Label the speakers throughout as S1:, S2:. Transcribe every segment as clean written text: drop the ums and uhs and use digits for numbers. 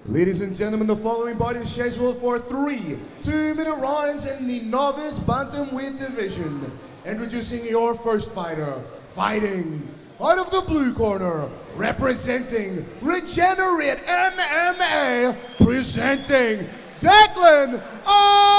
S1: Ladies and gentlemen, the following bout is scheduled for 3 2-minute rounds in the novice bantamweight division. Introducing your first fighter, fighting out of the blue corner, representing Regenerate MMA, presenting Declan O'Neil.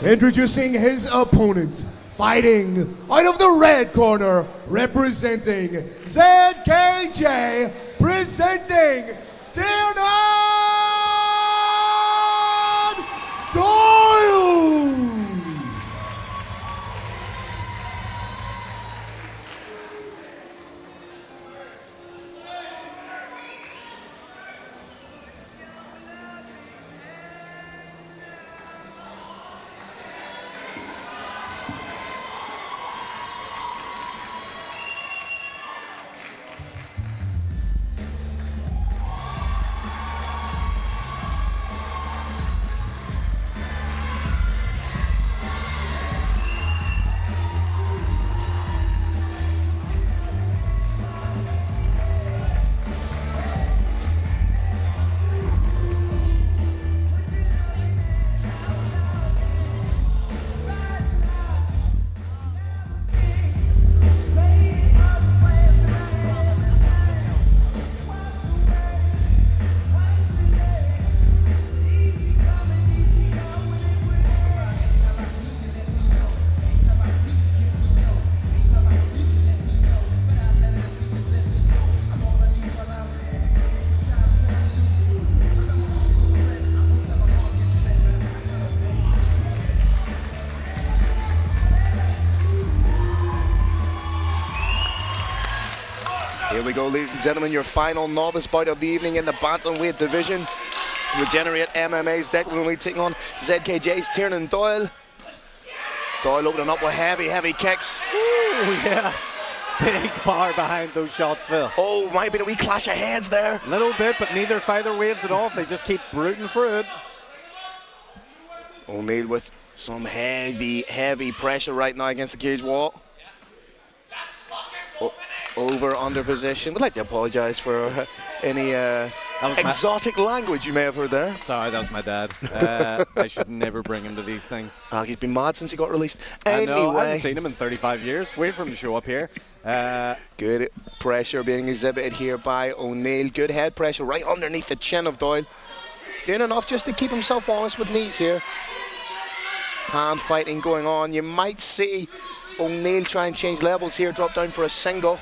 S1: Introducing his opponent, fighting out of the red corner, representing ZKJ, presenting Tighearnan Doyle.
S2: Here we go, ladies and gentlemen, your final novice bout of the evening in the bantamweight division. Regenerate MMA's Declan O'Neil taking on ZKJ's Tighearnan Doyle. Doyle opening up with heavy kicks.
S3: Ooh, yeah. Big power behind those shots, Phil.
S2: Oh, might be a wee clash of heads there.
S3: A little bit, but neither fighter waves it off. They just keep rooting for it.
S2: O'Neil with some heavy pressure right now against the cage wall. Over, under position. We'd like to apologise for any exotic language you may have heard there.
S3: Sorry, that was my dad. I should never bring him to these things.
S2: He's been mad since he got released.
S3: I know,
S2: Anyway,
S3: I haven't seen him in 35 years. Waiting for him to show up here.
S2: Good pressure being exhibited here by O'Neil. Good head pressure right underneath the chin of Doyle. Doing enough just to keep himself honest with knees here. Hand fighting going on. You might see O'Neil try and change levels here, drop down for a single.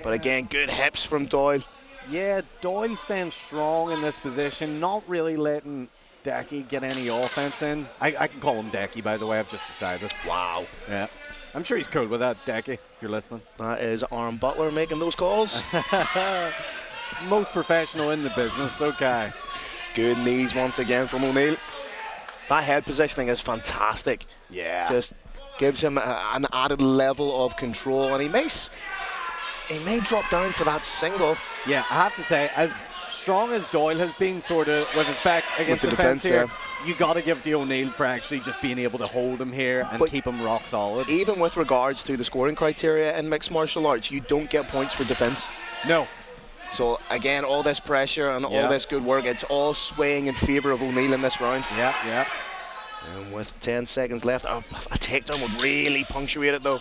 S2: But again, good hips from Doyle.
S3: Yeah, Doyle stands strong in this position, not really letting Decky get any offense in. I can call him Decky, by the way, I've just decided.
S2: Wow.
S3: Yeah. I'm sure he's cool with that, Decky, if you're listening.
S2: That is Aaron Butler making those calls.
S3: most professional in the business. Okay.
S2: Good knees once again from O'Neill. That head positioning is fantastic.
S3: Yeah.
S2: Just gives him an added level of control, and he may drop down for that single.
S3: Yeah, I have to say, as strong as Doyle has been sort of with his back against the fence here, you got to give the O'Neill for actually just being able to hold him here and keep him rock solid.
S2: Even with regards to the scoring criteria in mixed martial arts, you don't get points for defense.
S3: No.
S2: So again, all this pressure and all this good work, it's all swaying in favor of O'Neill in this round.
S3: Yeah, yeah.
S2: And with 10 seconds left, a takedown would really punctuate it though.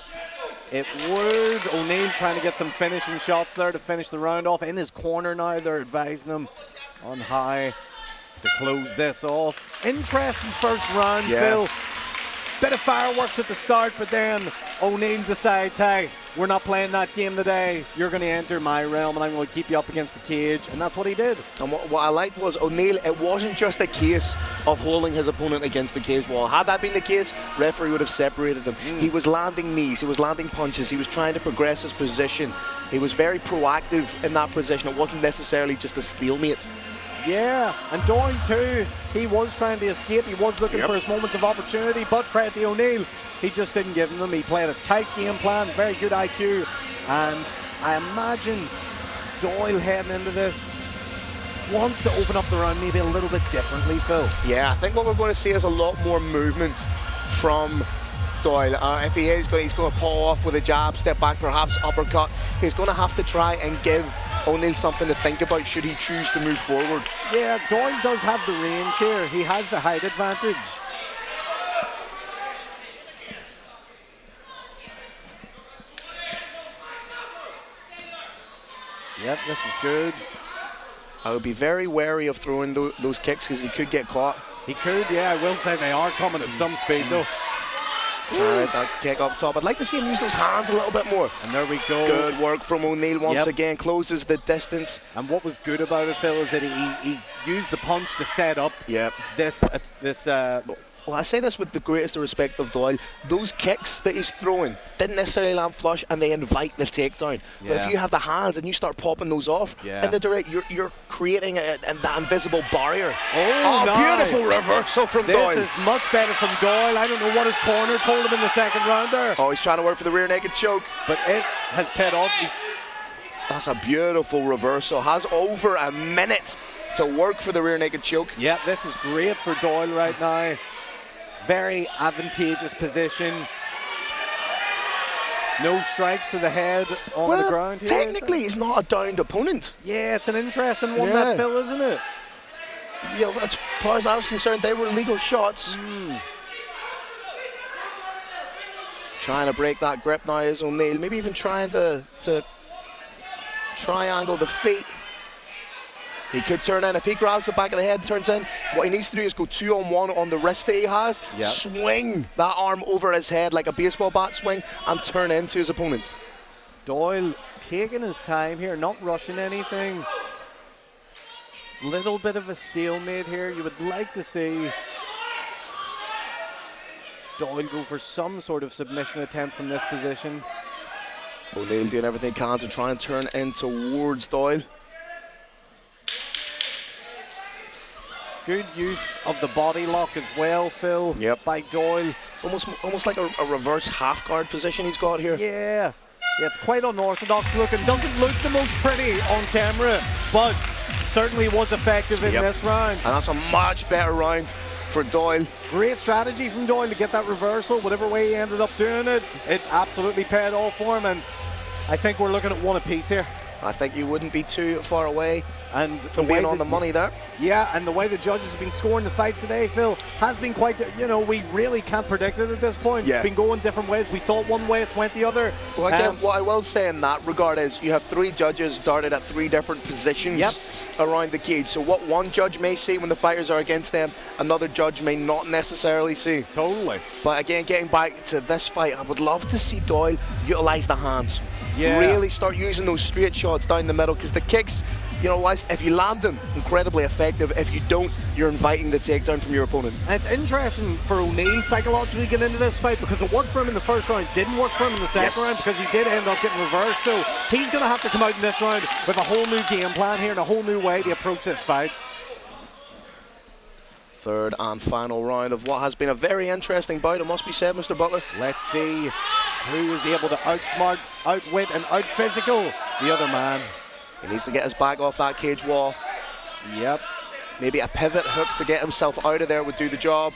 S3: It would. O'Neill trying to get some finishing shots there to finish the round off. In his corner now, they're advising him on high to close this off. Interesting first round, Phil. Bit of fireworks at the start, but then O'Neill decides, hey, we're not playing that game today. You're going to enter my realm, and I'm going to keep you up against the cage. And that's what he did.
S2: And what I liked was O'Neill, it wasn't just a case of holding his opponent against the cage wall. Had that been the case, referee would have separated them. He was landing knees, he was landing punches, he was trying to progress his position. He was very proactive in that position. It wasn't necessarily just a stalemate.
S3: Yeah, and Doyle too, he was trying to escape. He was looking for his moments of opportunity, but credit to O'Neill, he just didn't give them. He played a tight game plan, very good IQ, and I imagine Doyle heading into this wants to open up the round maybe a little bit differently, Phil.
S2: Yeah, I think what we're going to see is a lot more movement from Doyle. If he is he's going to pull off with a jab, step back, perhaps uppercut. He's going to have to try and give O'Neill something to think about should he choose to move forward.
S3: Yeah, Doyle does have the range here. He has the height advantage. Yep, this is good.
S2: I would be very wary of throwing those kicks because he could get caught.
S3: He could, yeah. I will say they are coming at some speed, though.
S2: Try that kick up top. I'd like to see him use those hands a little bit more.
S3: And there we go.
S2: Good work from O'Neill once again. Closes the distance.
S3: And what was good about it, Phil, is that he used the punch to set up this
S2: well, I say this with the greatest respect of Doyle. Those kicks that he's throwing didn't necessarily land flush, and they invite the takedown. But if you have the hands and you start popping those off in the direct, you're creating that invisible barrier.
S3: Oh, nice.
S2: Beautiful reversal from Doyle.
S3: This is much better from Doyle. I don't know what his corner told him in the second round there.
S2: Oh, he's trying to work for the rear naked choke.
S3: But it has paid off.
S2: That's a beautiful reversal. Has over a minute to work for the rear naked choke.
S3: Yeah, this is great for Doyle right now. Very advantageous position. No strikes to the head on the ground here.
S2: Technically, he's not a downed opponent.
S3: Yeah, it's an interesting one, that, Phil, isn't it?
S2: Yeah, as far as I was concerned, they were legal shots. Trying to break that grip now is O'Neill. Maybe even trying to triangle the feet. He could turn in. If he grabs the back of the head and turns in, what he needs to do is go 2-on-1 on the wrist that he has, swing that arm over his head like a baseball bat swing, and turn into his opponent.
S3: Doyle taking his time here, not rushing anything. Little bit of a stalemate here. You would like to see Doyle go for some sort of submission attempt from this position.
S2: O'Neill doing everything he can to try and turn in towards Doyle.
S3: Good use of the body lock as well, Phil, by Doyle.
S2: Almost like a reverse half guard position he's got here.
S3: Yeah, it's quite unorthodox looking. Doesn't look the most pretty on camera, but certainly was effective in this round.
S2: And that's a much better round for Doyle.
S3: Great strategy from Doyle to get that reversal. Whatever way he ended up doing it, it absolutely paid off for him. And I think we're looking at one apiece here.
S2: I think you wouldn't be too far away from being on the money there.
S3: Yeah, and the way the judges have been scoring the fights today, Phil, has been quite, we really can't predict it at this point. It's been going different ways. We thought one way, it's went the other.
S2: Well, again, what I will say in that regard is you have 3 judges started at 3 different positions around the cage. So what one judge may see when the fighters are against them, another judge may not necessarily see.
S3: Totally.
S2: But again, getting back to this fight, I would love to see Doyle utilise the hands.
S3: Yeah.
S2: Really start using those straight shots down the middle, because the kicks you know, if you land them, incredibly effective. If you don't, you're inviting the takedown from your opponent.
S3: And it's interesting for O'Neil psychologically getting into this fight because it worked for him in the first round, didn't work for him in the second round because he did end up getting reversed. So he's going to have to come out in this round with a whole new game plan here and a whole new way to approach this fight.
S2: Third and final round of what has been a very interesting bout, it must be said, Mr. Butler.
S3: Let's see who is able to outsmart, outwit, and out-physical the other man.
S2: He needs to get his back off that cage wall.
S3: Yep.
S2: Maybe a pivot hook to get himself out of there would do the job.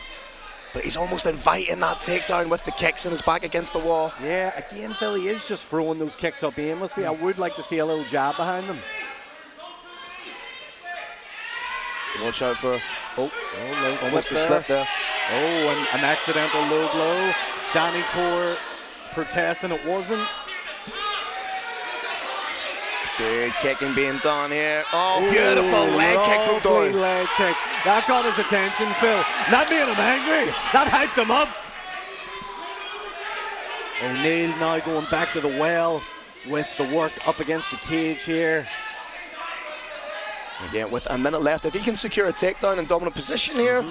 S2: But he's almost inviting that takedown with the kicks and his back against the wall.
S3: Yeah, again, Phil, he is just throwing those kicks up aimlessly. I would like to see a little jab behind them.
S2: Watch out for, almost a
S3: slip
S2: slip there.
S3: Oh, and an accidental low blow. Danny Core protesting it wasn't.
S2: Good kicking being done here. Oh, beautiful leg kick from Doyle.
S3: Leg kick. That got his attention, Phil. That made him angry. That hyped him up. O'Neil now going back to the well with the work up against the cage here.
S2: Again, with a minute left, if he can secure a takedown in dominant position here,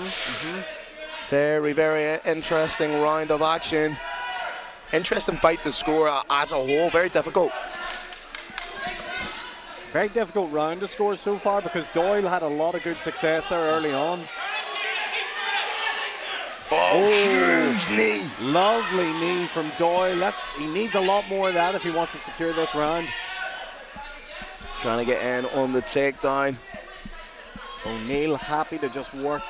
S2: very, very interesting round of action. Interesting fight to score as a whole, very difficult.
S3: Very difficult round to score so far because Doyle had a lot of good success there early on.
S2: Oh, huge knee.
S3: Lovely knee from Doyle. He needs a lot more of that if he wants to secure this round.
S2: Trying to get in on the takedown.
S3: O'Neil happy to just work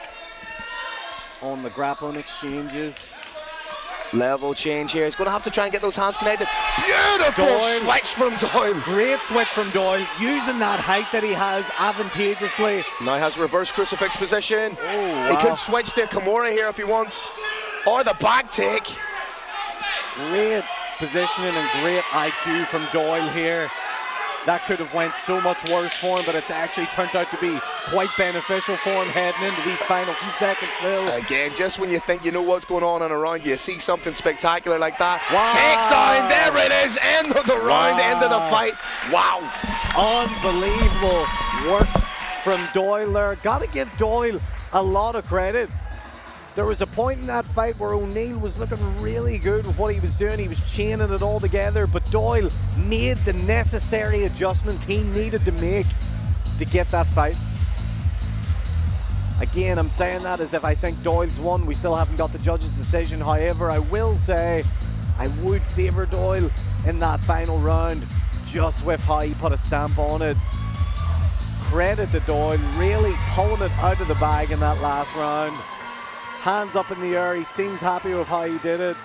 S3: on the grappling exchanges.
S2: Level change here. He's going to have to try and get those hands connected. Beautiful switch from Doyle.
S3: Great switch from Doyle, using that height that he has advantageously.
S2: Now has reverse crucifix position.
S3: Oh, wow.
S2: He could switch to Kimura here if he wants. Or the back take.
S3: Great positioning and great IQ from Doyle here. That could have went so much worse for him, but it's actually turned out to be quite beneficial for him heading into these final few seconds, Phil.
S2: Again, just when you think you know what's going on and around you, see something spectacular like that.
S3: Wow.
S2: Takedown, there it is, end of the round, end of the fight. Wow.
S3: Unbelievable work from Doyle there. Got to give Doyle a lot of credit. There was a point in that fight where O'Neil was looking really good with what he was doing. He was chaining it all together, but Doyle made the necessary adjustments he needed to make to get that fight. Again, I'm saying that as if I think Doyle's won. We still haven't got the judge's decision. However, I will say I would favour Doyle in that final round just with how he put a stamp on it. Credit to Doyle, really pulling it out of the bag in that last round. Hands up in the air, he seems happy with how he did it.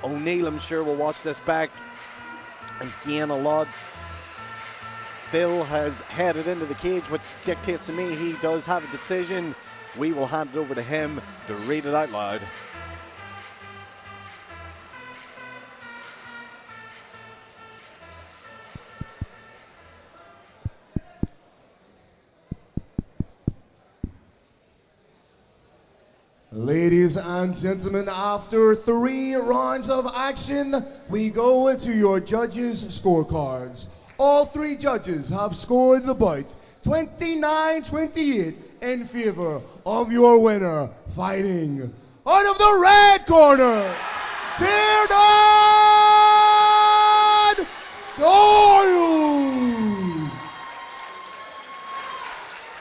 S3: O'Neil, I'm sure, will watch this back and gain a lot. Phil has headed into the cage, which dictates to me he does have a decision. We will hand it over to him to read it out loud.
S1: Ladies and gentlemen, after 3 rounds of action, we go to your judges' scorecards. All 3 judges have scored the bout 29-28 in favor of your winner, fighting out of the red corner, Tighearnan Doyle.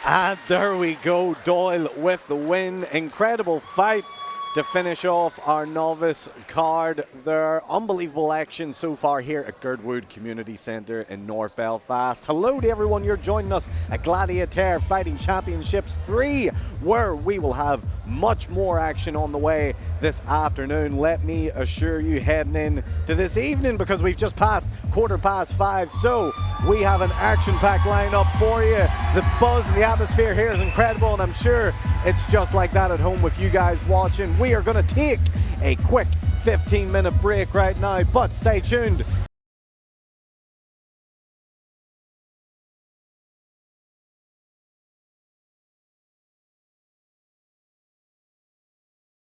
S3: And there we go, Doyle with the win. Incredible fight to finish off our novice card there. Unbelievable action so far here at Girdwood Community Centre in North Belfast. Hello to everyone, you're joining us at GladiatÉire Fighting Championships 3, where we will have much more action on the way this afternoon. Let me assure you, heading in to this evening, because we've just passed 5:15, so we have an action-packed lineup for you. The buzz and the atmosphere here is incredible, and I'm sure it's just like that at home with you guys watching. We are going to take a quick 15-minute break right now, but stay tuned